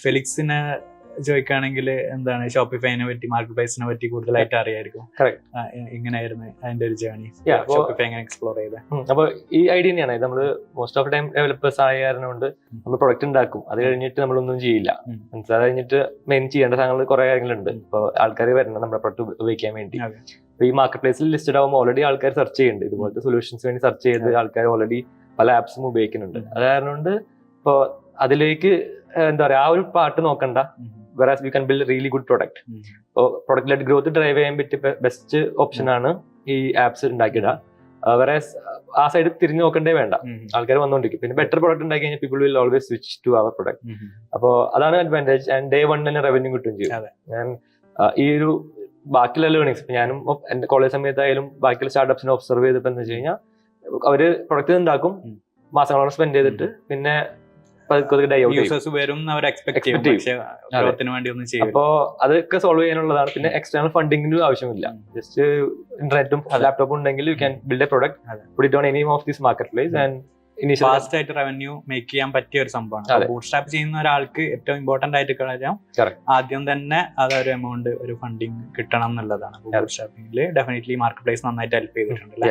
ഫെലിക്സിനെ ചോദിക്കുകയാണെങ്കിൽ എന്താണ് ഷോപ്പിഫൈനെ പറ്റി, മാർക്കറ്റ് പ്ലേസിനെ പറ്റി കൂടുതലായിട്ട് അറിയായിരിക്കും. ഇങ്ങനെയായിരുന്നു അതിന്റെ ഒരു ജേർണി, ഷോപ്പിഫൈ എങ്ങനെ എക്സ്പ്ലോർ ചെയ്തത്? അപ്പൊ ഈ ഐഡിയ തന്നെയാണ് നമ്മള് മോസ്റ്റ് ഓഫ് ടൈം ഡെവലപ്പേഴ്സ് ആയ കാരണം കൊണ്ട് നമ്മൾ പ്രൊഡക്റ്റ് ഉണ്ടാക്കും, അത് കഴിഞ്ഞിട്ട് നമ്മളൊന്നും ചെയ്യില്ല. അത് കഴിഞ്ഞിട്ട് മെയിൻ ചെയ്യേണ്ട സാധനങ്ങൾ കുറെ കാര്യങ്ങളുണ്ട്. ഇപ്പൊ ആൾക്കാർ വരണം നമ്മുടെ പ്രൊഡക്റ്റ് ഉപയോഗിക്കാൻ വേണ്ടി. അപ്പൊ ഈ മാർക്കറ്റ് പ്ലേസിൽ ലിസ്റ്റഡ് ആകുമ്പോൾ ഓൾറെഡി ആൾക്കാർ സെർച്ച് ചെയ്യുന്നുണ്ട്, ഇതുപോലത്തെ സൊല്യൂഷൻസ് വേണ്ടി സെർച്ച് ചെയ്ത് ആൾക്കാർ ഓൾറെഡി പല ആപ്സും ഉപയോഗിക്കുന്നുണ്ട്. അത് കാരണം കൊണ്ട് ഇപ്പൊ അതിലേക്ക് എന്താ പറയാ ആ ഒരു പാർട്ട് നോക്കണ്ട. whereas we can build a really good product. Product led growth drive ചെയ്യാൻ പറ്റിയ ബെസ്റ്റ് ഓപ്ഷൻ ആണ് ഈ ആപ്സ് ഉണ്ടാക്കിയിടുക. whereas ആ സൈഡ് തിരിഞ്ഞു നോക്കണ്ടേ വേണ്ട, ആൾക്കാർ വന്നുകൊണ്ടിരിക്കും. പിന്നെ ബെറ്റർ പ്രോഡക്റ്റ് ഉണ്ടാക്കി കഴിഞ്ഞാൽ people will always switch to our product. അപ്പോൾ അതാണ് അഡ്വാൻറ്റേജ്. ആൻഡ് ഡേ വൺ തന്നെ റവന്യൂ കിട്ടുകയും ചെയ്യും. ഞാൻ ഈ ഒരു ബാക്കിയുള്ള ലേണിങ്സ് ഇപ്പൊ ഞാനും എന്റെ കോളേജ് സമയത്തായാലും ബാക്കിയുള്ള സ്റ്റാർട്ടപ്സിനെ ഒബ്സർവ് ചെയ്തപ്പോ എന്ന് വെച്ച് കഴിഞ്ഞാൽ അവര് പ്രൊഡക്റ്റ് ഉണ്ടാക്കും, മാസങ്ങളോളം സ്പെൻഡ് ചെയ്തിട്ട് പിന്നെ അപ്പോ അതൊക്കെ സോൾവ് ചെയ്യാനുള്ളതാണ്. പിന്നെ എക്സ്റ്റേണൽ ഫണ്ടിങ്ങിനും ആവശ്യമില്ല. ജസ്റ്റ് ഇന്റർനെറ്റും ലാപ്ടോപ്പും ഉണ്ടെങ്കിൽ you can build A product, put it on any of this market place and fast ആയിട്ട് റവന്യൂ മേക്ക് ചെയ്യാൻ പറ്റിയ ഒരു സംഭവമാണ്. ബൂട്ട്സ്ട്രാപ്പ് ചെയ്യുന്ന ഒരാൾക്ക് ഏറ്റവും ഇമ്പോർട്ടന്റ് ആയിട്ട് കാര്യം ആദ്യം തന്നെ അതൊരു എമൗണ്ട്, ഒരു ഫണ്ടിങ് കിട്ടണം എന്നുള്ളതാണ്. ബൂട്ട്സ്ട്രാപ്പിംഗിൽ ഡെഫിനറ്റ്ലി മാർക്കറ്റ് പ്ലേസ് നന്നായിട്ട് ഹെൽപ്പ് ചെയ്തിട്ടുണ്ട്.